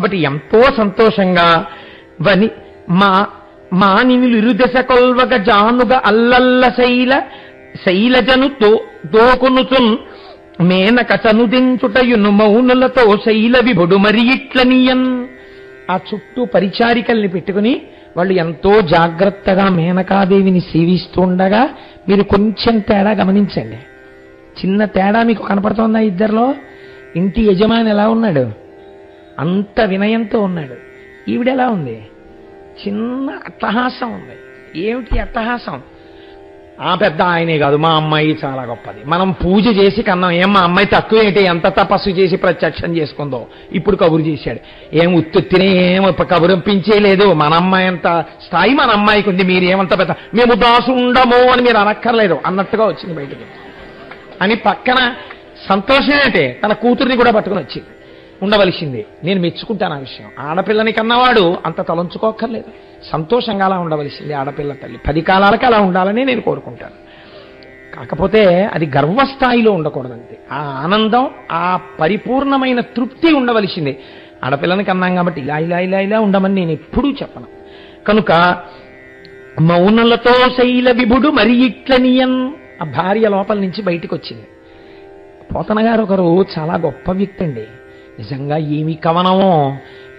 కాబట్టి ఎంతో సంతోషంగా వని మా మానినులు ఇరుదశ కొల్వగ జానుగ అల్లల్ల శైలజను దోకొనుచున్ మేనక చనుదించుటయును మౌనులతో శైల విభుడు మరి ఇట్లనియన్. ఆ చుట్టూ పరిచారికల్ని పెట్టుకుని వాళ్ళు ఎంతో జాగ్రత్తగా మేనకాదేవిని సేవిస్తుండగా మీరు కొంచెం తేడా గమనించండి. చిన్న తేడా మీకు కనపడుతోందా? ఇద్దరిలో ఇంటి యజమాని ఎలా ఉన్నాడు? అంత వినయంతో ఉన్నాడు. ఈవిడెలా ఉంది? చిన్న అట్టహాసం ఉంది. ఏమిటి అట్టహాసం? ఆ పెద్ద ఆయనే కాదు, మా అమ్మాయి చాలా గొప్పది, మనం పూజ చేసి కన్నాం, ఏం మా అమ్మాయి తక్కువ ఏంటి, ఎంత తపస్సు చేసి ప్రత్యక్షం చేసుకుందో, ఇప్పుడు కబురు చేశాడు, ఏం ఉత్తుత్తినే ఏం కబురంపించేయలేదు, మన అమ్మాయి అంత స్థాయి మన అమ్మాయికి ఉంది, మీరు ఏమంత పెద్ద, మేము దాసుండము అని మీరు అనక్కర్లేదు అన్నట్టుగా వచ్చింది బయటికి అని. పక్కన సంతోషం అంటే తన కూతుర్ని కూడా పట్టుకుని వచ్చింది. ఉండవలసింది, నేను మెచ్చుకుంటాను ఆ విషయం. ఆడపిల్లని కన్నవాడు అంత తలంచుకోక్కర్లేదు, సంతోషంగా అలా ఉండవలసింది ఆడపిల్ల తల్లి. 10 కాలాలకి అలా ఉండాలని నేను కోరుకుంటాను. కాకపోతే అది గర్వస్థాయిలో ఉండకూడదంతే. ఆ ఆనందం, ఆ పరిపూర్ణమైన తృప్తి ఉండవలసిందే. ఆడపిల్లని కన్నాం కాబట్టి ఇలా ఇలా ఇలా ఇలా ఉండమని నేను ఎప్పుడూ చెప్పను. కనుక మౌనలతో శైల విభుడు మరి ఇట్లనియన్. ఆ భార్య లోపల నుంచి బయటికి వచ్చింది. పోతన గారు ఒకరు చాలా గొప్ప వ్యక్తి అండి. నిజంగా ఏమి కవనమో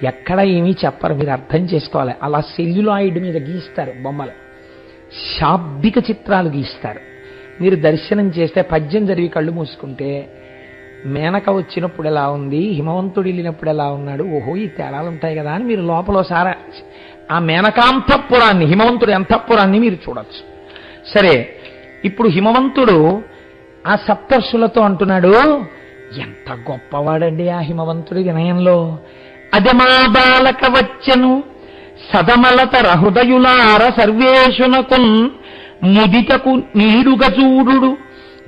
ఎక్కడ ఏమీ చెప్పరు, మీరు అర్థం చేసుకోవాలి. అలా సెల్యులాయిడ్ మీద గీస్తారు బొమ్మలు, శాబ్దిక చిత్రాలు గీస్తారు. మీరు దర్శనం చేస్తే పద్యం జరిగి కళ్ళు మూసుకుంటే మేనక వచ్చినప్పుడు ఎలా ఉంది, హిమవంతుడు వెళ్ళినప్పుడు ఎలా ఉన్నాడు, ఓహో ఈ తేడాలు ఉంటాయి కదా అని మీరు లోపలసారి ఆ మేనకాంతఃపురాన్ని, హిమవంతుడి అంతఃపురాన్ని మీరు చూడొచ్చు. సరే, ఇప్పుడు హిమవంతుడు ఆ సప్తర్షులతో అంటున్నాడు, ఎంత గొప్పవాడండి ఆ హిమవంతుడి వినయంలో. అదమా బాలక వచ్చను సదమలత హృదయులార సర్వేషునకున్ ముదితకు నీడుగ చూడు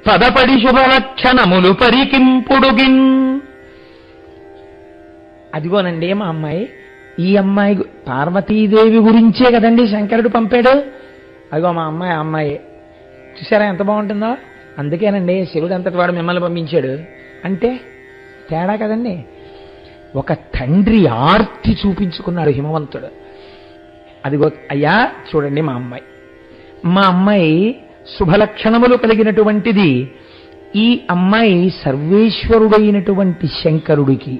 పదపడి శుభలక్షణములు పరికింపుడుగిన్. అదిగోనండి మా అమ్మాయి. ఈ అమ్మాయి పార్వతీదేవి గురించే కదండి శంకరుడు పంపాడు. అదిగో మా అమ్మాయి, ఆ అమ్మాయి చూసారా ఎంత బాగుంటుందో. అందుకేనండి శివుడు అంతటి వాడు మిమ్మల్ని పంపించాడు. అంటే తేడా కదండి. ఒక తండ్రి ఆర్తి చూపించుకున్నాడు హిమవంతుడు. అదిగో అయ్యా చూడండి మా అమ్మాయి శుభలక్షణములు కలిగినటువంటిది. ఈ అమ్మాయి సర్వేశ్వరుడైనటువంటి శంకరుడికి,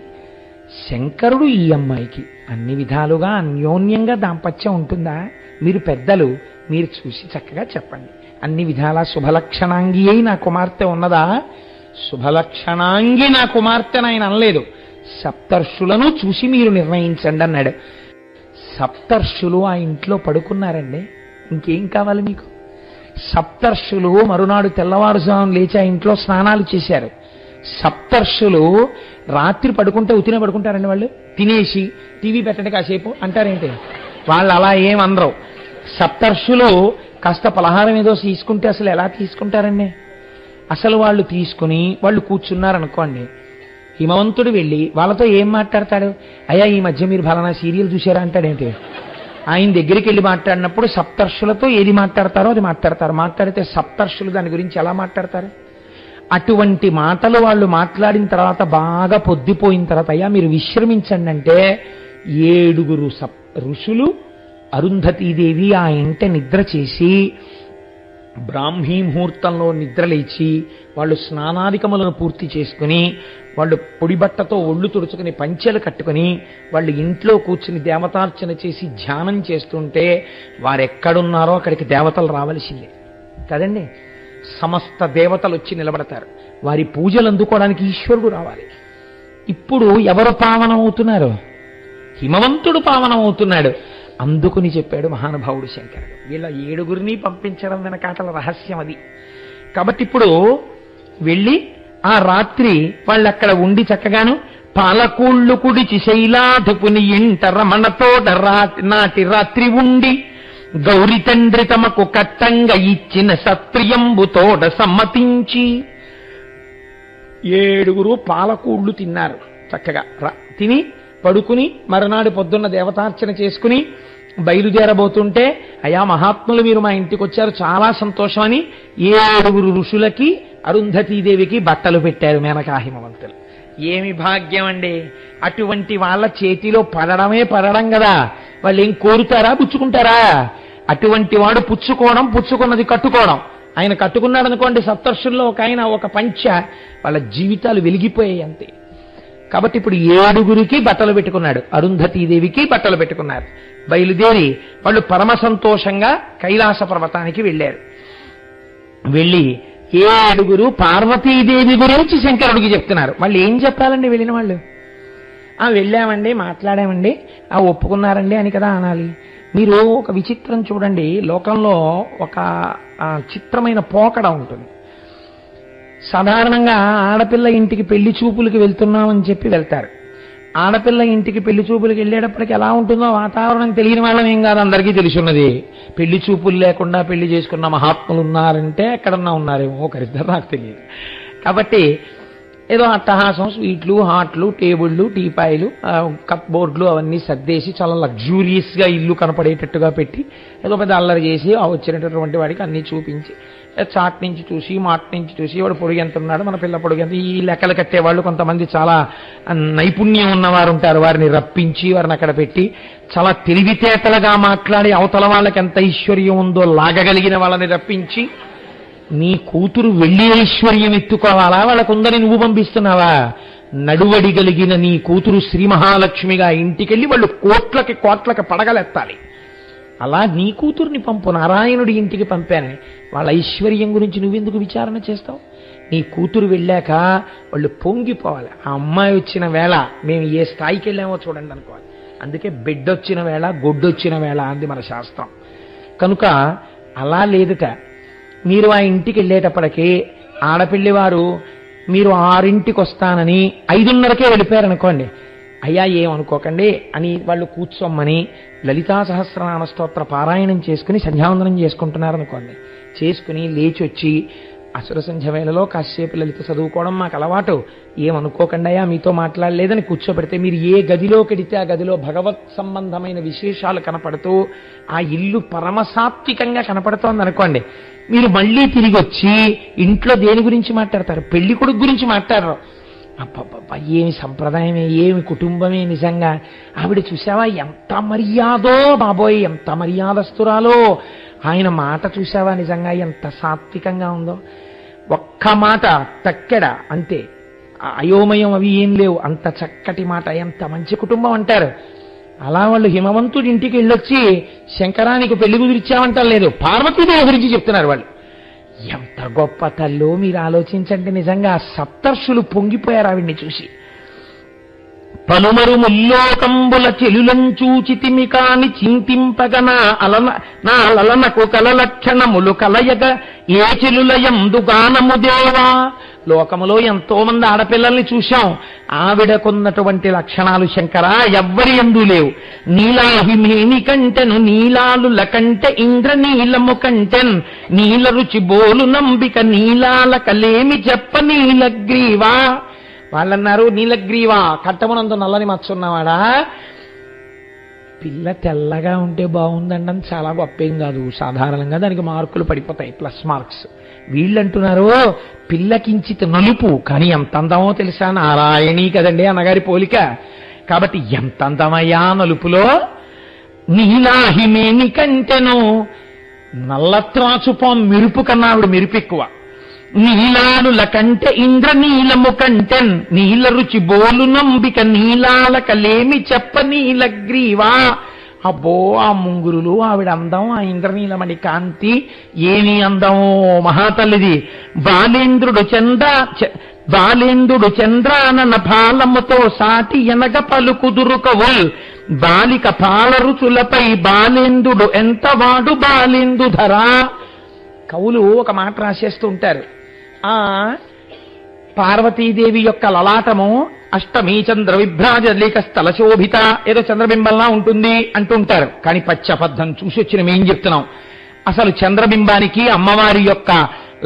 శంకరుడు ఈ అమ్మాయికి అన్ని విధాలుగా అన్యోన్యంగా దాంపత్యం ఉంటుందా? మీరు పెద్దలు, మీరు చూసి చక్కగా చెప్పండి. అన్ని విధాలా శుభలక్షణాంగి అయి నా కుమార్తె ఉన్నదా? శుభలక్షణాంగి నా కుమార్తెను ఆయన అనలేదు, సప్తర్షులను చూసి మీరు నిర్ణయించండి అన్నాడు. సప్తర్షులు ఆ ఇంట్లో పడుకున్నారండి. ఇంకేం కావాలి మీకు? సప్తర్షులు మరునాడు తెల్లవారుజామున లేచి ఆ ఇంట్లో స్నానాలు చేశారు. సప్తర్షులు రాత్రి పడుకుంటే ఉతినే పడుకుంటారండి. వాళ్ళు తినేసి టీవీ పెట్టండి కాసేపు అంటారేంటి? వాళ్ళు అలా ఏమనరు. సప్తర్షులు కాస్త పలహారం ఏదో తీసుకుంటే అసలు ఎలా తీసుకుంటారండి? అసలు వాళ్ళు తీసుకుని వాళ్ళు కూర్చున్నారనుకోండి, హిమవంతుడు వెళ్ళి వాళ్ళతో ఏం మాట్లాడతాడు? అయ్యా ఈ మధ్య మీరు ఫలానా సీరియల్ చూశారా అంటాడేంటి? ఆయన దగ్గరికి వెళ్ళి మాట్లాడినప్పుడు సప్తర్షులతో ఏది మాట్లాడతారో అది మాట్లాడతారు. మాట్లాడితే సప్తర్షులు దాని గురించి ఎలా మాట్లాడతారు? అటువంటి మాటలు వాళ్ళు మాట్లాడిన తర్వాత బాగా పొద్దుపోయిన తర్వాత అయ్యా మీరు విశ్రమించండి అంటే 7 ఋషులు అరుంధతీదేవి ఆ ఇంట నిద్ర చేసి బ్రాహ్మీ ముహూర్తంలో నిద్రలేచి వాళ్ళు స్నానాధికములను పూర్తి చేసుకుని వాళ్ళు పొడిబట్టతో ఒళ్ళు తుడుచుకుని పంచెలు కట్టుకుని వాళ్ళు ఇంట్లో కూర్చుని దేవతార్చన చేసి ధ్యానం చేస్తుంటే వారెక్కడున్నారో అక్కడికి దేవతలు రావలసిందే కదండి. సమస్త దేవతలు వచ్చి నిలబడతారు. వారి పూజలు అందుకోవడానికి ఈశ్వరుడు రావాలి. ఇప్పుడు ఎవరు పావనం అవుతున్నారు? హిమవంతుడు పావనం అవుతున్నాడు. అందుకుని చెప్పాడు మహానుభావుడు శంకరుడు, వీళ్ళ 7 పంపించడం వెనకాటల రహస్యం అది. కాబట్టి ఇప్పుడు వెళ్ళి ఆ రాత్రి వాళ్ళు అక్కడ ఉండి చక్కగాను పాలకూళ్ళు కుడిచి శైలాధపుని ఇంట రమణతోట నాటి రాత్రి ఉండి గౌరి తండ్రి తమకు కట్టంగా ఇచ్చిన సత్ప్రియంబుతోట సమ్మతించి 7 పాలకూళ్ళు తిన్నారు. చక్కగా తిని పడుకుని మరునాడు పొద్దున్న దేవతార్చన చేసుకుని బయలుదేరబోతుంటే అయా మహాత్ములు మీరు మా ఇంటికి వచ్చారు, చాలా సంతోషం అని 7 ఋషులకి అరుంధతీదేవికి బట్టలు పెట్టారు మేనకా హిమవంతులు. ఏమి భాగ్యం అండి, అటువంటి వాళ్ళ చేతిలో పడడం కదా. వాళ్ళు ఏం కోరుతారా, పుచ్చుకుంటారా? అటువంటి వాడు పుచ్చుకోవడం, పుచ్చుకున్నది కట్టుకోవడం. ఆయన కట్టుకున్నాడు అనుకోండి, సప్తర్షుల్లో ఒక ఆయన ఒక పంచ, వాళ్ళ జీవితాలు వెలిగిపోయాయి అంతే. కాబట్టి ఇప్పుడు 7 బట్టలు పెట్టుకున్నాడు, అరుంధతీదేవికి బట్టలు పెట్టుకున్నారు. బయలుదేరి వాళ్ళు పరమ సంతోషంగా కైలాస పర్వతానికి వెళ్ళారు. వెళ్ళి 7 పార్వతీదేవి గురించి శంకరుడికి చెప్తున్నారు. వాళ్ళు ఏం చెప్పాలండి వెళ్ళిన వాళ్ళు? వెళ్ళామండి, మాట్లాడామండి, ఒప్పుకున్నారండి అని కదా అనాలి. మీరు ఒక విచిత్రం చూడండి, లోకంలో ఒక చిత్రమైన పోకడ ఉంటుంది. సాధారణంగా ఆడపిల్ల ఇంటికి పెళ్లి చూపులకి వెళ్తున్నామని చెప్పి వెళ్తారు. ఆడపిల్ల ఇంటికి పెళ్లి చూపులకి వెళ్ళేటప్పటికి ఎలా ఉంటుందో వాతావరణం తెలియని వాళ్ళం ఏం కాదు, అందరికీ తెలుసున్నది. పెళ్లి చూపులు లేకుండా పెళ్లి చేసుకున్న మహాత్ములు ఉన్నారంటే ఎక్కడన్నా ఉన్నారేమో, ఒకరిద్దరు నాకు తెలియదు. కాబట్టి ఏదో అట్టహాసం, స్వీట్లు, హాట్లు, టేబుళ్ళు, టీపాయిలు, కప్ బోర్డులు అవన్నీ సర్దేసి చాలా లగ్జూరియస్గా ఇల్లు కనపడేటట్టుగా పెట్టి ఏదో పెద్ద అల్లరి చేసి వచ్చినటువంటి వాడికి అన్నీ చూపించి, చాట్ నుంచి చూసి మాట నుంచి చూసి వాడు పొడుగు ఎంత ఉన్నాడు, మన పిల్ల పొడుగు ఎంత, ఈ లెక్కలు కట్టేవాళ్ళు కొంతమంది చాలా నైపుణ్యం ఉన్నవారు ఉంటారు, వారిని రప్పించి వారిని అక్కడ పెట్టి చాలా తెలివితేటలుగా మాట్లాడి అవతల వాళ్ళకి ఎంత ఐశ్వర్యం ఉందో లాగగలిగిన వాళ్ళని రప్పించి, నీ కూతురు వెళ్ళి ఐశ్వర్యం ఎత్తుకోవాలా, వాళ్ళకుందని నువ్వు పంపిస్తున్నావా? నడువడిగలిగిన నీ కూతురు శ్రీ మహాలక్ష్మిగా ఇంటికెళ్ళి వాళ్ళు కోట్లకి పడగలెత్తాలి. అలా నీ కూతుర్ని పంపు, నారాయణుడి ఇంటికి పంపానని. వాళ్ళ ఐశ్వర్యం గురించి నువ్వెందుకు విచారణ చేస్తావు? నీ కూతురు వెళ్ళాక వాళ్ళు పొంగిపోవాలి. ఆ అమ్మాయి వచ్చిన వేళ మేము ఏ స్థాయికి వెళ్ళామో చూడండి అనుకోవాలి. అందుకే బిడ్డొచ్చిన వేళ గొడ్డొచ్చిన వేళ అంది మన శాస్త్రం. కనుక అలా లేదుట. మీరు ఆ ఇంటికి వెళ్ళేటప్పటికీ ఆడపిల్లి వారు మీరు 6ంటికి వస్తానని 5:30కే వెళ్ళిపోయారనుకోండి, అయ్యా ఏమనుకోకండి అని వాళ్ళు కూర్చోమ్మని లలితా సహస్రనామ స్తోత్ర పారాయణం చేసుకుని సంధ్యావందనం చేసుకుంటున్నారనుకోండి, చేసుకుని లేచి వచ్చి అసుర సంధ్య వేళలో కాసేపు లలిత చదువుకోవడం మాకు అలవాటు, ఏమనుకోకండి అయ్యా మీతో మాట్లాడలేదని కూర్చోబెడితే మీరు ఏ గదిలోకి వెడితే ఆ గదిలో భగవత్ సంబంధమైన విశేషాలు కనపడుతూ ఆ ఇల్లు పరమసాత్వికంగా కనపడుతోంది అనుకోండి, మీరు మళ్ళీ తిరిగి వచ్చి ఇంట్లో దేని గురించి మాట్లాడతారు? పెళ్లి కొడుకు గురించి మాట్లాడరు. అబ్బబ్బబ్బా ఏమి సంప్రదాయమే, ఏమి కుటుంబమే, నిజంగా ఆవిడ చూసావా ఎంత మర్యాదో బాబోయ్, ఎంత మర్యాదస్తురాలో, ఆయన మాట చూసావా నిజంగా ఎంత సాత్వికంగా ఉందో, ఒక్క మాట తక్కెడ అంతే, అయోమయం అవి ఏం లేవు, అంత చక్కటి మాట, ఎంత మంచి కుటుంబం అంటారు. అలా వాళ్ళు హిమవంతుడి ఇంటికి వెళ్ళొచ్చి శంకరానికి పెళ్లి కుదిరిచ్చామంటారు లేదు, పార్వతీదేవి గురించి చెప్తున్నారు వాళ్ళు. ఎంత గొప్ప తల్లో మీరు ఆలోచించండి. నిజంగా సప్తర్షులు పొంగిపోయారు ఆవిడ్ని చూసి. పలుమరు ముల్లోకంబుల చెలులంచూచితిమి కాని చింతింపగన నా లలనకు కలలక్షణములు కలయగ ఏ చెలులయందు గానము దేవా. లోకములో ఎంతో మంది ఆడపిల్లల్ని చూశాం, ఆవిడకున్నటువంటి లక్షణాలు శంకరా ఎవ్వరి యందు లేవు. నీలాహిమేని కంటెను నీలాలుల కంటె ఇంద్రనీలము కంటెన్ నీల రుచి బోలు నంబిక నీలాల కలేమి చెప్ప నీలగ్రీవా. వాళ్ళన్నారు నీలగ్రీవా కట్టమనందు నల్లని మచ్చున్నవాడా, పిల్ల తెల్లగా ఉంటే బాగుందండం చాలా గొప్పేం కాదు, సాధారణంగా దానికి మార్కులు పడిపోతాయి, ప్లస్ మార్క్స్. వీళ్ళంటున్నారు పిల్లకించిత నలుపు, కానీ ఎంత అందమో తెలుసా, నారాయణీ కదండి అన్నగారి పోలిక. కాబట్టి ఎంత అందమయ్యా నలుపులో. నీలాహిమేని కంటెను, నల్లత్రాచుపం మెరుపు కన్నా ఆవిడ మెరుపు ఎక్కువ. నీలాలుల కంటె ఇంద్రనీలము కంటెన్ నీల రుచి బోలు నంబిక నీలాల కలేమి చెప్ప నీలగ్రీవా. అబ్బో ఆ ముంగురులు, ఆవిడ అందం, ఆ ఇంద్రనీలమణి కాంతి, ఏమి అందమో మహాతల్లిది. బాలేంద్రుడు చంద్రానన భాలముతో సాటి ఎనగ పలుకుదురు కవుల్ బాలిక పాల రుచులపై బాలేంద్రుడు ఎంతవాడు బాలేందు ధరా. కవులు ఒక మాట రాసేస్తూ ఉంటారు, ఆ పార్వతీదేవి యొక్క లలాటము అష్టమీ చంద్ర విభ్రాజలిక స్థల శోభిత, ఏదో చంద్రబింబంలా ఉంటుంది అంటుంటారు. కానీ పచ్చబద్ధం చూసి వచ్చిన మేం చెప్తున్నాం, అసలు చంద్రబింబానికి అమ్మవారి యొక్క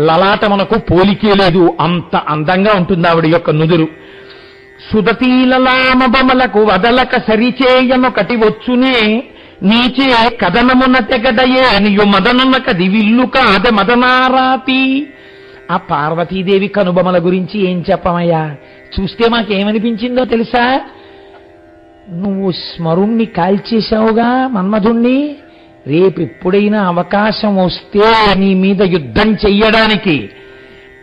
లలాటమునకు పోలికే లేదు, అంత అందంగా ఉంటుంది ఆవిడ యొక్క నుదురు. సుదతీలలామబమలకు వదలక సరిచేయనొకటి వచ్చునే నీచే కథనమున తెగడయే నియు మదననక దివిల్లు కాద మదనారాతి. ఆ పార్వతీదేవి కనుబొమల గురించి ఏం చెప్పమయ్యా? చూస్తే మాకేమనిపించిందో తెలుసా? నువ్వు స్మరుణ్ణి కాల్చేశావుగా మన్మధుణ్ణి, రేపెప్పుడైనా అవకాశం వస్తే నీ మీద యుద్ధం చెయ్యడానికి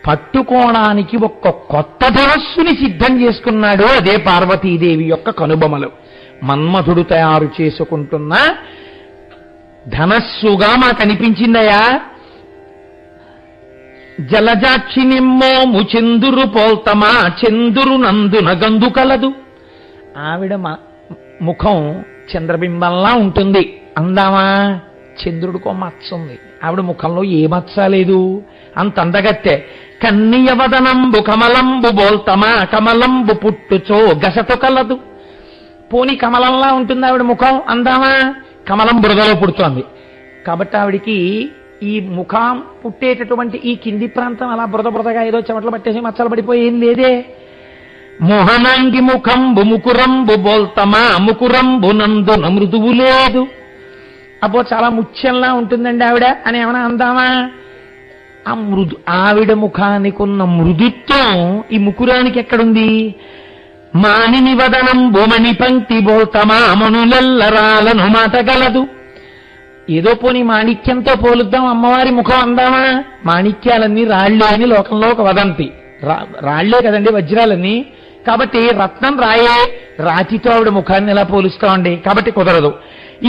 పట్టుకోవడానికి ఒక్క కొత్త ధనస్సుని సిద్ధం చేసుకున్నాడు. అదే పార్వతీదేవి యొక్క కనుబొమలు. మన్మధుడు తయారు చేసుకుంటున్న ధనస్సుగా మాకు అనిపించిందయా. జలజాక్షి నిమ్మోము చందురు పోల్తమా చందురు నందున గందు కలదు. ఆవిడ ముఖం చంద్రబింబంలా ఉంటుంది. అందామా? చంద్రుడికో మచ్చ ఉంది, ఆవిడ ముఖంలో ఏ మచ్చ లేదు, అంత అందగత్తె. కన్నియవదనంబు కమలంబు బోల్తమా కమలంబు పుట్టుచో గసటు కలదు. పోని కమలంలా ఉంటుంది ఆవిడ ముఖం, అందామా? కమలం బురదలో పుడుతోంది కాబట్టి ఆవిడికి ఈ ముఖం పుట్టేటటువంటి ఈ కింది ప్రాంతం అలా బురదగా ఏదో చెమటలు పట్టేసి మచ్చలు పడిపోయి ఏం లేదే. మోహనాంగి ముఖంబు ముకురంబు బోల్తమా ముకురంబు నందున మృదువు లేదు. అబ్బో చాలా ముత్యంలా ఉంటుందండి ఆవిడ అని ఏమైనా అందామా? ఆ ఆవిడ ముఖానికి ఉన్న మృదుత్వం ఈ ముకురానికి ఎక్కడుంది? మానిని వదనంబు మణి పంక్తి బోల్తమా మనులెల్లరాలను మాటగలదు. ఏదో పోని మాణిక్యంతో పోలుద్దాం అమ్మవారి ముఖం అందామా? మాణిక్యాలన్నీ రాళ్లే అని లోకంలో ఒక వదంతి. రాళ్లే కదండి వజ్రాలన్నీ, కాబట్టి రత్నం రాయే, రాతితో ఆవిడ ముఖాన్ని ఎలా పోలుస్తామండి? కాబట్టి కుదరదు.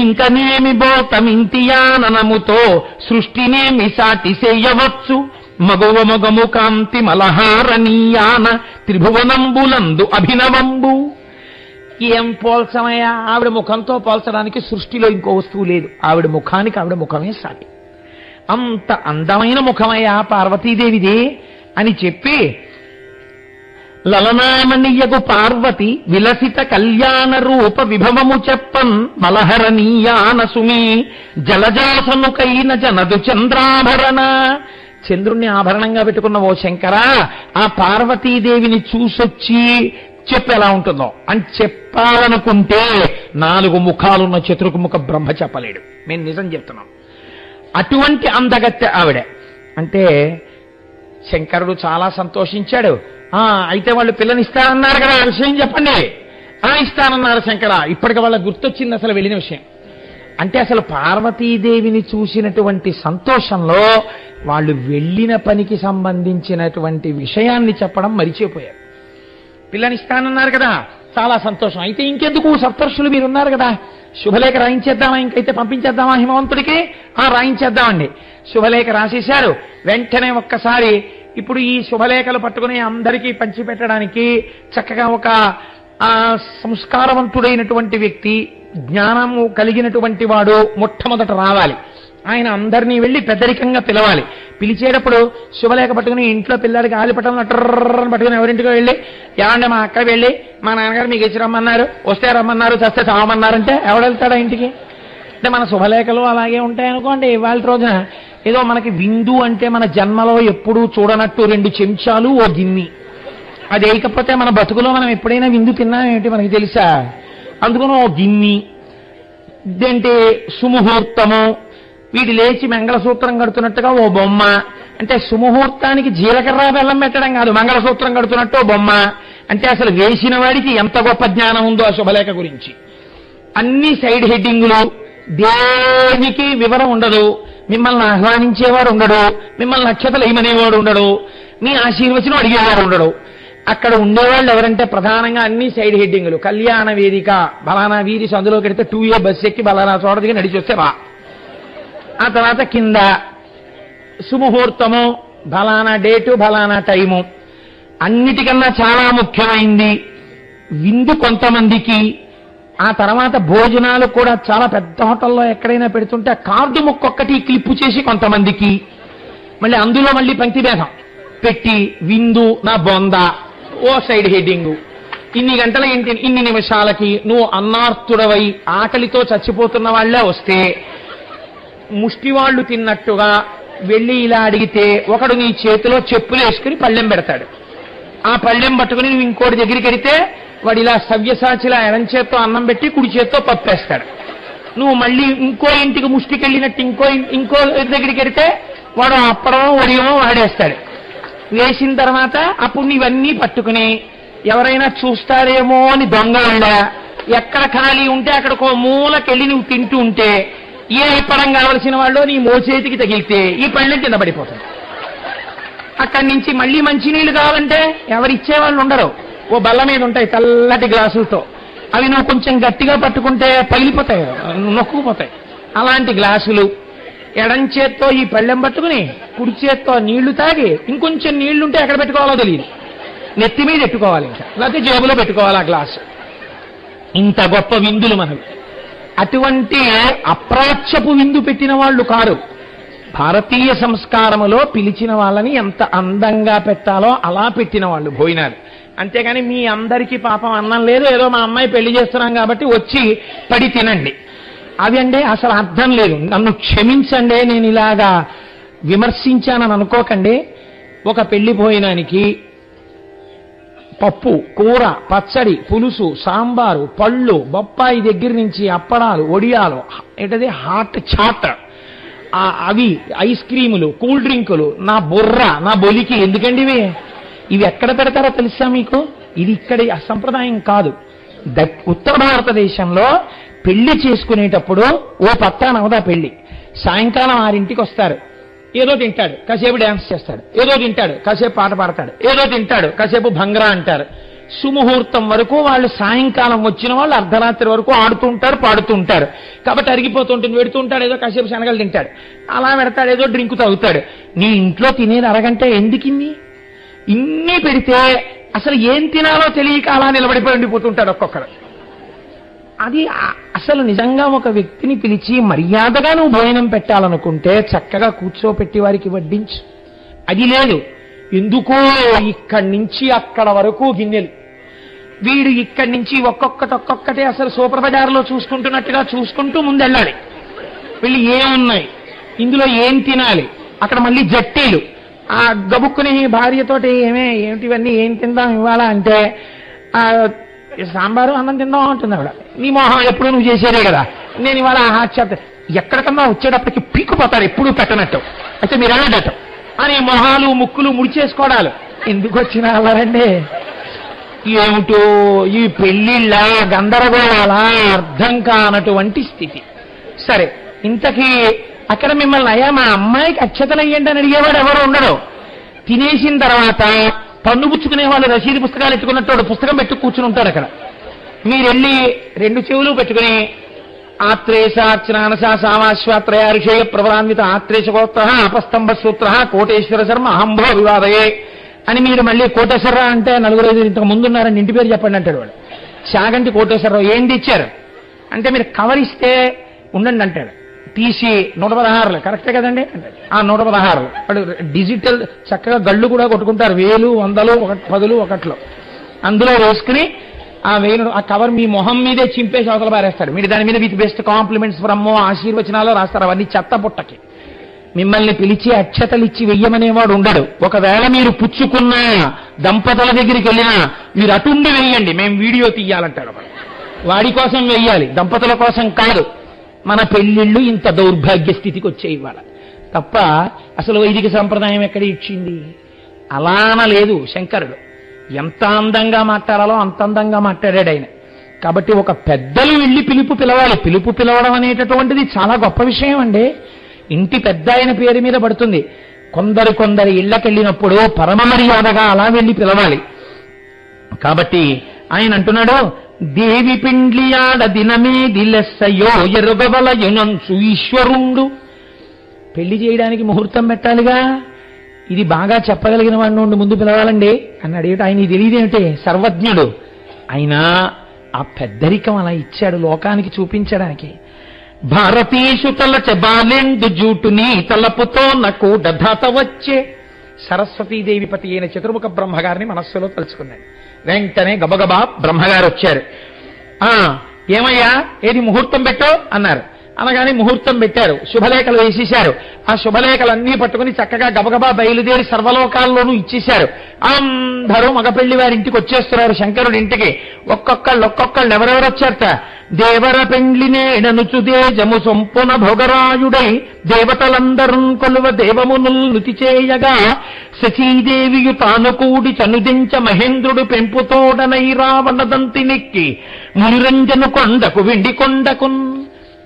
ఇంకనేమి బోతమింతియాననముతో సృష్టినేమి సాటి చేయవచ్చు. మగవ మగము కాంతి మలహారణీయాన త్రిభువనంబులందు అభినవంబు. ఏం పోల్చమయ్యా? ఆవిడ ముఖంతో పోల్చడానికి సృష్టిలో ఇంకో వస్తువు లేదు. ఆవిడ ముఖానికి ఆవిడ ముఖమే సాటి. అంత అందమైన ముఖమయ్యా పార్వతీదేవిది అని చెప్పి, లలనామణియగు పార్వతి విలసిత కళ్యాణ రూప విభవము చెప్పన్ మలహరణీయాన సుమి జలజాసనుకైన జనదు చంద్రాభరణ. చంద్రుణ్ణి ఆభరణంగా పెట్టుకున్న ఓ శంకర, ఆ పార్వతీదేవిని చూసొచ్చి చెప్పు ఎలా ఉంటుందో అని చెప్పాలనుకుంటే 4 ముఖాలున్న చతుర్ముఖ బ్రహ్మ చెప్పలేడు. మేము నిజం చెప్తున్నాం. అటువంటి అందగత్తె ఆవిడ. అంటే శంకరుడు చాలా సంతోషించాడు. అయితే వాళ్ళు పిల్లనిస్తారన్నారు కదా, ఆ విషయం చెప్పండి. ఇస్తానన్నారు శంకర. ఇప్పటికి వాళ్ళకి గుర్తొచ్చింది అసలు వెళ్ళిన విషయం. అంటే అసలు పార్వతీదేవిని చూసినటువంటి సంతోషంలో వాళ్ళు వెళ్ళిన పనికి సంబంధించినటువంటి విషయాన్ని చెప్పడం మరిచిపోయారు. పిల్లనిస్తానన్నారు కదా, చాలా సంతోషం. అయితే ఇంకెందుకు, సప్తర్షులు మీరున్నారు కదా, శుభలేఖ రాయించేద్దామా? ఇంకైతే పంపించేద్దామా హిమవంతుడికి? రాయించేద్దామండి. శుభలేఖ రాసేశారు. వెంటనే ఒక్కసారి ఇప్పుడు ఈ శుభలేఖలు పట్టుకుని అందరికీ పంచిపెట్టడానికి చక్కగా ఒక సంస్కారవంతుడైనటువంటి వ్యక్తి, జ్ఞానము కలిగినటువంటి వాడు మొట్టమొదట రావాలి. ఆయన అందరినీ వెళ్ళి పెద్దరికంగా పిలవాలి. పిలిచేటప్పుడు శుభలేఖ పట్టుకుని ఇంట్లో పిల్లలకి ఆలిపట్టం టర్రని పట్టుకుని ఎవరింటికో వెళ్ళి, ఏమంటే మా అక్క వెళ్ళి మా నాన్నగారు మీకు ఇచ్చి రమ్మన్నారు, వస్తే రమ్మన్నారు, చస్తే చావమన్నారంటే ఎవడెళ్తాడా ఇంటికి? అంటే మన శుభలేఖలు అలాగే ఉంటాయనుకోండి. ఇవాళ రోజున ఏదో మనకి విందు అంటే మన జన్మలో ఎప్పుడూ చూడనట్టు 2 చెంచాలు ఓ గిన్ని, అది వేయకపోతే మన బతుకులో మనం ఎప్పుడైనా విందు తిన్నామేమిటి మనకి తెలుసా? అందుకని ఓ గిన్ని, ఇదేంటి సుముహూర్తము, వీడి లేచి మంగళసూత్రం కడుతున్నట్టుగా ఓ బొమ్మ. అంటే సుముహూర్తానికి జీలకర్ర బెల్లం పెట్టడం కాదు, మంగళసూత్రం కడుతున్నట్టు ఓ బొమ్మ. అంటే అసలు వేసిన వాడికి ఎంత గొప్ప జ్ఞానం ఉందో ఆ శుభలేఖ గురించి. అన్ని సైడ్ హెడ్డింగులు, దేనికి వివరం ఉండదు. మిమ్మల్ని ఆహ్వానించేవాడు ఉండడు, మిమ్మల్ని నక్షత్రాలు ఏమనేవాడు ఉండడు, మీ ఆశీర్వచనం అడిగేవాడు ఉండడు. అక్కడ ఉండేవాళ్ళు ఎవరంటే ప్రధానంగా అన్ని సైడ్ హెడ్డింగులు. కళ్యాణ వేదిక, బలానా వీధి సందులో కడితే 2A బస్సు ఎక్కి బలానా చోట దిగి నడిచి వస్తే రా. ఆ తర్వాత కింద సుముహూర్తము, బలానా డేటు, బలానా టైము. అన్నిటికన్నా చాలా ముఖ్యమైంది విందు కొంతమందికి. ఆ తర్వాత భోజనాలు కూడా చాలా పెద్ద హోటల్లో ఎక్కడైనా పెడుతుంటే ఆ కార్డు ముక్కొక్కటి క్లిప్పు చేసి కొంతమందికి, మళ్ళీ అందులో మళ్ళీ పంక్తి భేదం పెట్టి విందు నా బొంద ఓ సైడ్ హెడ్డింగు. ఇన్ని గంటల ఇన్ని నిమిషాలకి నువ్వు అన్నార్తుడవై ఆకలితో చచ్చిపోతున్న వాళ్లే వస్తే ముష్టివాళ్లు తిన్నట్టుగా వెళ్ళి ఇలా అడిగితే ఒకడు నీ చేతిలో చెప్పులు వేసుకుని పళ్ళెం పెడతాడు. ఆ పళ్ళెం పట్టుకుని నువ్వు ఇంకోటి దగ్గరికి వెడితే వాడు ఇలా సవ్యసాచిలా ఎడం చేత్తో అన్నం పెట్టి కుడి చేత్తో పప్పేస్తాడు. నువ్వు మళ్ళీ ఇంకో ఇంటికి ముష్టికి వెళ్ళినట్టు ఇంకో దగ్గరికి వెడితే వాడు అప్పడమో ఒడియమో వాడేస్తాడు. వేసిన తర్వాత అప్పుడు ఇవన్నీ పట్టుకుని ఎవరైనా చూస్తారేమో అని దొంగ ఎక్కడ ఖాళీ ఉంటే అక్కడికో మూలకెళ్ళి నువ్వు తింటూ ఉంటే ఏ ఇప్పడం కావలసిన వాళ్ళు నీ మోచేతికి తగిలితే ఈ పళ్ళెం కింద పడిపోతుంది. అక్కడి నుంచి మళ్ళీ మంచినీళ్ళు కావాలంటే ఎవరిచ్చేవాళ్ళు ఉండరు. ఓ బల్ల మీద ఉంటాయి తెల్లటి గ్లాసులతో, అవి నువ్వు కొంచెం గట్టిగా పట్టుకుంటే పగిలిపోతాయి, నొక్కుపోతాయి. అలాంటి గ్లాసులు ఎడం చేత్తో ఈ పళ్ళెం పట్టుకుని కుడి చేత్తో నీళ్లు తాగి ఇంకొంచెం నీళ్లుంటే ఎక్కడ పెట్టుకోవాలో తెలియదు, నెత్తి మీద పెట్టుకోవాలి, ఇంకా లేకపోతే జేబులో పెట్టుకోవాలి ఆ గ్లాసు. ఇంత గొప్ప విందులు మనవి. అటువంటి అప్రాచ్యపు విందు పెట్టిన వాళ్ళు కారు. భారతీయ సంస్కారములో పిలిచిన వాళ్ళని ఎంత అందంగా పెట్టాలో అలా పెట్టిన వాళ్ళు భోజనాలు. అంతేగాని మీ అందరికీ పాపం అన్నం లేదు, ఏదో మా అమ్మాయి పెళ్లి చేస్తున్నాం కాబట్టి వచ్చి పడి తినండి, అవి అంటే అసలు అర్థం లేదు. నన్ను క్షమించండి, నేను ఇలాగా విమర్శించానని అనుకోకండి. ఒక పెళ్లి భోజనానికి పప్పు, కూర, పచ్చడి, పులుసు, సాంబారు, పళ్ళు, బొప్పాయి దగ్గర నుంచి అప్పడాలు, ఒడియాలు, ఏంటది హాట్ చాట్, అవి ఐస్ క్రీములు, కూల్ డ్రింకులు, నా బుర్ర నా బొలికి ఎందుకండి ఇవి ఎక్కడ పెడతారో తెలుసా మీకు? ఇది ఇక్కడి సంప్రదాయం కాదు. ఉత్తర భారతదేశంలో పెళ్లి చేసుకునేటప్పుడు ఓ పక్కన అవదా పెళ్లి, సాయంకాలం 6ంటికి వస్తారు, ఏదో తింటాడు కాసేపు డ్యాన్స్ చేస్తాడు, ఏదో తింటాడు కాసేపు పాట పాడతాడు, ఏదో తింటాడు కాసేపు భంగ్రా అంటారు. సుముహూర్తం వరకు వాళ్ళు, సాయంకాలం వచ్చిన వాళ్ళు అర్ధరాత్రి వరకు ఆడుతూ ఉంటారు, పాడుతూ ఉంటారు. కాబట్టి అరిగిపోతుంటుంది, పెడుతూ ఉంటాడు, ఏదో కాసేపు శనగలు తింటాడు, అలా పెడతాడు, ఏదో డ్రింకు తాగుతాడు. నీ ఇంట్లో తినేది అరగంట ఎందుకింది? ఇన్ని పెడితే అసలు ఏం తినాలో తెలియక అలా నిలబడిపోయి ఉండిపోతుంటాడు ఒక్కొక్కరు. అది అసలు నిజంగా ఒక వ్యక్తిని పిలిచి మర్యాదగా నువ్వు భోజనం పెట్టాలనుకుంటే చక్కగా కూర్చోపెట్టి వారికి వడ్డించు. అది లేదు, ఎందుకో ఇక్కడి నుంచి అక్కడ వరకు గిన్నెలు, వీడు ఇక్కడి నుంచి ఒక్కొక్కటే అసలు సూపర్ బజార్లో చూసుకుంటున్నట్టుగా చూసుకుంటూ ముందెళ్ళాలి. వీళ్ళు ఏమున్నాయి, ఇందులో ఏం తినాలి, అక్కడ మళ్ళీ జట్టీలు. ఆ గబుక్కుని భార్యతోటి ఏమిటివన్నీ ఏం తిందాం ఇవాళ అంటే సాంబారు అన్నం తిందాం అంటుంది ఆవిడ. నీ మొహం ఎప్పుడు నువ్వు చేసేదే కదా, నేను ఇవాళ చెప్తా, ఎక్కడికన్నా వచ్చేటప్పటికి పీక్కుపోతారు ఎప్పుడు పెట్టనట్టు, అయితే మీరు అన్నట్టు అని మొహాలు ముక్కులు ముడిచేసుకోవడాలు. ఎందుకు వచ్చిన వాళ్ళండి? ఏమిటో ఈ పెళ్లిళ్ళ గందరగోళాల అర్థం కానటువంటి స్థితి. సరే, ఇంతకీ అక్కడ మిమ్మల్ని అయ్యా మా అమ్మాయికి అక్షతలు అయ్యండి అని అడిగేవాడు ఎవరు ఉండడు. తినేసిన తర్వాత పన్ను పుచ్చుకునే వాళ్ళు రసీదు పుస్తకాలు ఎట్టుకున్నట్టు పుస్తకం పెట్టు కూర్చుని ఉంటారు అక్కడ. మీరు వెళ్ళి 2 చెవులు పెట్టుకుని ఆత్రేశార్చనానసా సామాశ్వాత్రయారుషేయ ప్రవరాన్విత ఆత్రేశగోత్ర అపస్తంభ సూత్ర కోటేశ్వర శర్మ అహంభవ వివాదయే అని మీరు మళ్ళీ కోటేశ్వరరావు అంటే 4-5 ఇంతకు ముందున్నారని ఇంటి పేరు చెప్పండి అంటాడు వాడు. చాగంటి కోటేశ్వరరావు ఏంటి ఇచ్చారు అంటే మీరు కవర్ ఇస్తే ఉండండి అంటాడు. తీసి 116 కరెక్టే కదండి అంటాడు. ఆ 116 వాడు డిజిటల్ చక్కగా గళ్ళు కూడా కొట్టుకుంటారు, 1000, 100, 10 ఒకట్లో అందులో వేసుకుని ఆ 1000 ఆ కవర్ మీ మొహం మీదే చింపేసి అవతల పారేస్తాడు. మీరు దాని మీద విత్ బెస్ట్ కాంప్లిమెంట్స్ బ్రహ్మో ఆశీర్వచనాలు రాస్తారు. అవన్నీ చెత్త పుట్టకి. మిమ్మల్ని పిలిచి అక్షతలు ఇచ్చి వెయ్యమనేవాడు ఉండడు. ఒకవేళ మీరు పుచ్చుకున్న దంపతుల దగ్గరికి వెళ్ళినా మీరు అటుండి వెయ్యండి, మేము వీడియో తీయాలంటాడు. వాడి కోసం వెయ్యాలి, దంపతుల కోసం కాదు. మన పెళ్లిళ్ళు ఇంత దౌర్భాగ్య స్థితికి వచ్చాయి ఇవాళ. తప్ప అసలు వైదిక సంప్రదాయం ఎక్కడ ఇచ్చింది? అలాన లేదు శంకరుడు. ఎంత అందంగా మాట్లాడాలో అంత అందంగా మాట్లాడాడు ఆయన. కాబట్టి ఒక పెద్దలు వెళ్ళి పిలుపు పిలవాలి. పిలుపు పిలవడం అనేటటువంటిది చాలా గొప్ప విషయం అండి. ఇంటి పెద్ద ఆయన పేరు మీద పడుతుంది. కొందరి ఇళ్లకెళ్ళినప్పుడు పరమ మర్యాదగా అలా వెళ్ళి పిలవాలి. కాబట్టి ఆయన అంటున్నాడు, దేవి పిండ్లియాడ దినమే దిలెస్సయో ఎరుగవలయునంచు ఈశ్వరుండు. పెళ్లి చేయడానికి ముహూర్తం పెట్టాలిగా, ఇది బాగా చెప్పగలిగిన వాడిని ముందు పిలవాలండి అని అడిగితే ఆయన తెలియదేమిటే, సర్వజ్ఞుడు. ఆయన ఆ పెద్దరికం అలా ఇచ్చాడు లోకానికి చూపించడానికి. భారతీషు తలచ బాలెండు జూటుని తలపుతో నాకు డధాత వచ్చే. సరస్వతీదేవి పతి అయిన చతుర్ముఖ బ్రహ్మగారిని మనస్సులో తలుచుకున్నాడు. వెంటనే గబగబా బ్రహ్మగారు వచ్చారు. ఏమయ్యా ఏది ముహూర్తం పెట్టో అన్నారు. అనగానే ముహూర్తం పెట్టారు, శుభలేఖలు వేసేశారు. ఆ శుభలేఖలన్నీ పట్టుకుని చక్కగా గబగబా బయలుదేరి సర్వలోకాల్లోనూ ఇచ్చేశారు. అందరూ మగపెళ్లి వారి ఇంటికి వచ్చేస్తున్నారు శంకరుడి ఇంటికి. ఒక్కొక్కళ్ళు ఎవరెవరు వచ్చారట. దేవర పెండ్లినేడనుచుదేజము సొంపున భోగరాయుడై దేవతలందరూ కొలువ దేవమునుల్ నుతి చేయగా శచీదేవియు తాను కూడి చనుదించ మహేంద్రుడు పెంపుతోడనై రావణదంతి నెక్కి మునిరంజను కొండకు వెండి కొండకున్.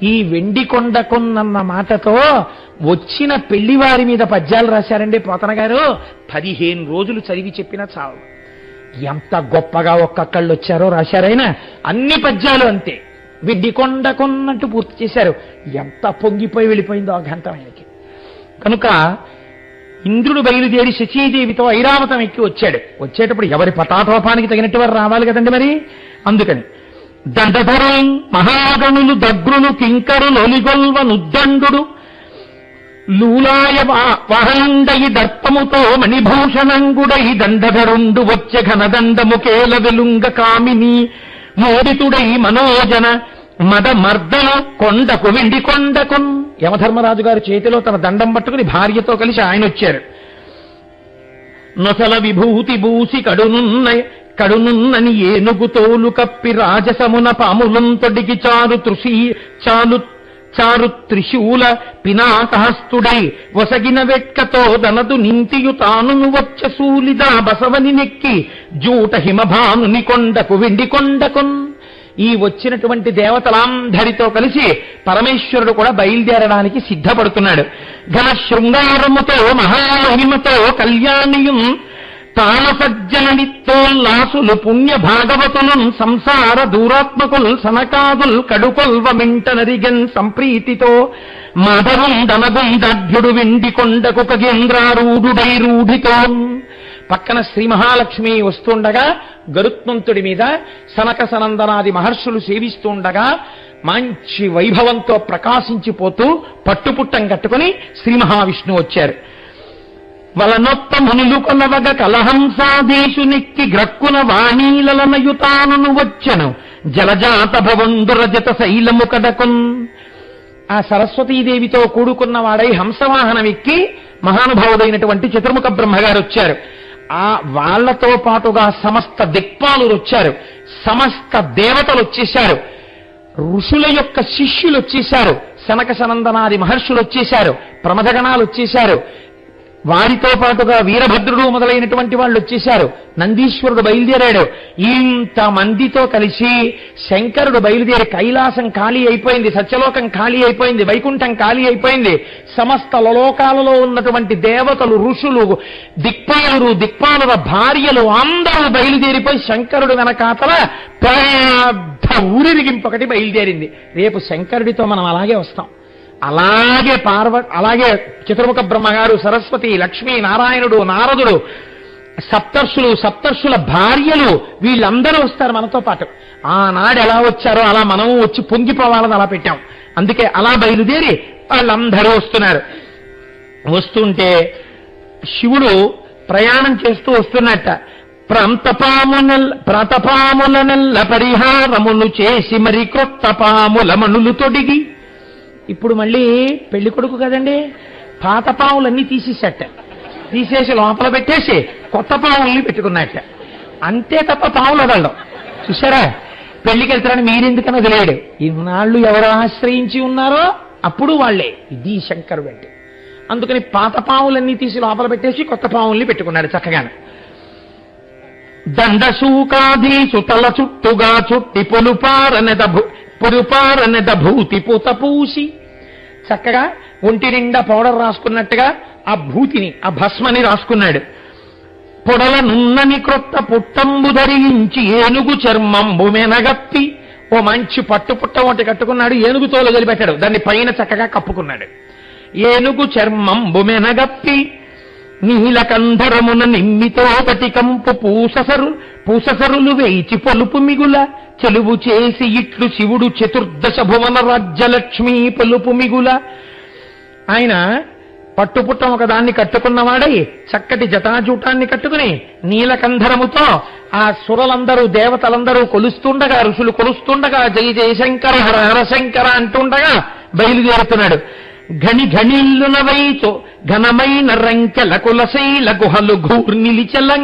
ఈ వెండి కొండకున్నన్న మాటతో వచ్చిన పెళ్లివారి మీద పద్యాలు రాశారండి పోతన గారు. 15 రోజులు చదివి చెప్పినా చాలు. ఎంత గొప్పగా ఒక్కొక్కళ్ళు వచ్చారో రాశారైనా. అన్ని పద్యాలు అంతే, వెండి కొండకున్నట్టు పూర్తి చేశారు. ఎంత పొంగిపోయి వెళ్ళిపోయిందో ఆ గంట ఆయనకి. కనుక ఇంద్రుడు బయలుదేరి శచీదేవితో ఐరావతం ఎక్కి వచ్చాడు. వచ్చేటప్పుడు ఎవరి పతాటోపానికి తగినట్టు వారు రావాలి కదండి మరి. అందుకని దండధరం మహాగణులు దగ్రులు కింకరులు ఒలిగొల్వ నుద్దండు లూలాయ వహండయి దర్పముతో మణిభూషణంగుడై దండధరుండు వచ్చె ఘనదండము కేల వెలుంగ కామిని మోడితుడై మనోజన మద మర్దన కొండకు వెండి కొండకు. యమధర్మరాజు గారి చేతిలో తన దండం పట్టుకుని భార్యతో కలిసి ఆయన వచ్చారు. నొసల విభూతి బూసి కడునున్నని ఏనుగు తోలు కప్పి రాజసమున పాములం తొడిగి చారు త్రిశూల పినాకహస్తుడై వసగిన వెట్కతో దనదు నింతియు తానును వచ్చ సూలిదా బసవని నెక్కి జూట హిమభానుని కొండకు వెండి కొండకున్. ఈ వచ్చినటువంటి దేవతలందరితో కలిసి పరమేశ్వరుడు కూడా బయలుదేరడానికి సిద్ధపడుతున్నాడు. ఘన శృంగారముతో మహామహిమతో కళ్యాణియం తాళసజ్జననిత్తోల్లాసులు పుణ్య భాగవతులు సంసార దూరాత్మకుల్ సనకాదుల్ కడుకొల్వ మెంట నరిగన్ సంప్రీతితో మదరుందనగుందభ్యుడు వెండి కొండకు ఖగేంద్రారూఢుడై రూఢితో. పక్కన శ్రీ మహాలక్ష్మి వస్తుండగా గరుత్మంతుడి మీద సనక సనందనాది మహర్షులు సేవిస్తుండగా మంచి వైభవంతో ప్రకాశించిపోతూ పట్టుపుట్టం కట్టుకుని శ్రీ మహావిష్ణువు వచ్చారు. వలనొప్ప మునులు కొనవగ కలహంసాదేశు నెక్కి గ్రక్కున వాణీలనయుతాను వచ్చెను జలజాత భవందురజత శైలము కడకున్. ఆ సరస్వతీదేవితో కూడుకున్న వాడై హంసవాహనం ఎక్కి మహానుభావుడైనటువంటి చతుర్ముఖ బ్రహ్మగారు వచ్చారు. ఆ వాళ్లతో పాటుగా సమస్త దిక్పాలురు వచ్చారు, సమస్త దేవతలు వచ్చేశారు, ఋషుల యొక్క శిష్యులు వచ్చేశారు, సనక సనందనాది మహర్షులు వచ్చేశారు, ప్రమథగణాలు వచ్చేశారు. వారితో పాటుగా వీరభద్రుడు మొదలైనటువంటి వాళ్ళు వచ్చేశారు. నందీశ్వరుడు బయలుదేరాడు. ఇంతమందితో కలిసి శంకరుడు బయలుదేరి కైలాసం ఖాళీ అయిపోయింది, సత్యలోకం ఖాళీ అయిపోయింది, వైకుంఠం ఖాళీ అయిపోయింది. సమస్త లోకాలలో ఉన్నటువంటి దేవతలు, ఋషులు, దిక్పాలుల భార్యలు అందరూ బయలుదేరిపోయి శంకరుడు వెనకాతల పెద్ద ఊరిరిగింపొకటి బయలుదేరింది. రేపు శంకరుడితో మనం అలాగే వస్తాం. అలాగే చతుర్ముఖ బ్రహ్మగారు, సరస్వతి, లక్ష్మీ, నారాయణుడు, నారదుడు, సప్తర్షుల భార్యలు వీళ్ళందరూ వస్తారు మనతో పాటు. ఆనాడు ఎలా వచ్చారో అలా మనం వచ్చి పొంగిపోవాలని అలా పెట్టాం. అందుకే అలా బయలుదేరి వాళ్ళందరూ వస్తున్నారు. వస్తుంటే శివుడు ప్రయాణం చేస్తూ వస్తున్నట్ట. ప్రతపాములనెల్ల పరిహారమును చేసి మరి క్రొత్త పాముల మణులు తొడిగి. ఇప్పుడు మళ్ళీ పెళ్లి కొడుకు కదండి, పాత పాములన్నీ తీసేసి లోపల పెట్టేసి కొత్త పాముల్ని పెట్టుకున్నట్ట. అంతే తప్ప పాములు వదలడం. చూసారా, పెళ్లికి వెళ్తారని మీరెందుకని వదిలేడు. ఇన్నాళ్ళు ఎవరు ఆశ్రయించి ఉన్నారో అప్పుడు వాళ్లే. ఇది శంకరుడు అంటే. అందుకని పాత పాములన్నీ తీసి లోపల పెట్టేసి కొత్త పాముల్ని పెట్టుకున్నాడు చక్కగానే. దండశూకాధీసు తల చుట్టుగా చుట్టి పొరుపారనెద భూతి పూత పూసి చక్కగా ఒంటి నిండా పౌడర్ రాసుకున్నట్టుగా ఆ భూతిని, ఆ భస్మని రాసుకున్నాడు. పొడల నున్నని క్రొత్త పుట్టంబు ధరించి ఏనుగు చర్మంబు మెనగప్పి. ఓ మంచి పట్టుపుట్ట ఒకటి కట్టుకున్నాడు, ఏనుగు తోలు వదిలిపెట్టాడు, దాన్ని పైన చక్కగా కప్పుకున్నాడు. ఏనుగు చర్మంబు మెనగప్పి నీలకంధరమున నిమ్మితో పటికంపు పూససరులు వేచి పొలుపు మిగుల చెలువు చేసి ఇట్లు శివుడు చతుర్దశ భువన రాజ్యలక్ష్మీ పొలుపు మిగుల. ఆయన పట్టుపుట్టం ఒకదాన్ని కట్టుకున్నవాడై చక్కటి జటాజూటాన్ని కట్టుకుని నీలకంధరముతో ఆ సురలందరూ, దేవతలందరూ కొలుస్తుండగా, ఋషులు కొలుస్తుండగా, జయ జయశంకర హర హర శంకర అంటుండగా బయలుదేరుతున్నాడు. ఘని ఘనిల్లున వైతో ఘనమైన రంకెల కులశైల గుహలు ఘూర్నిలిచలం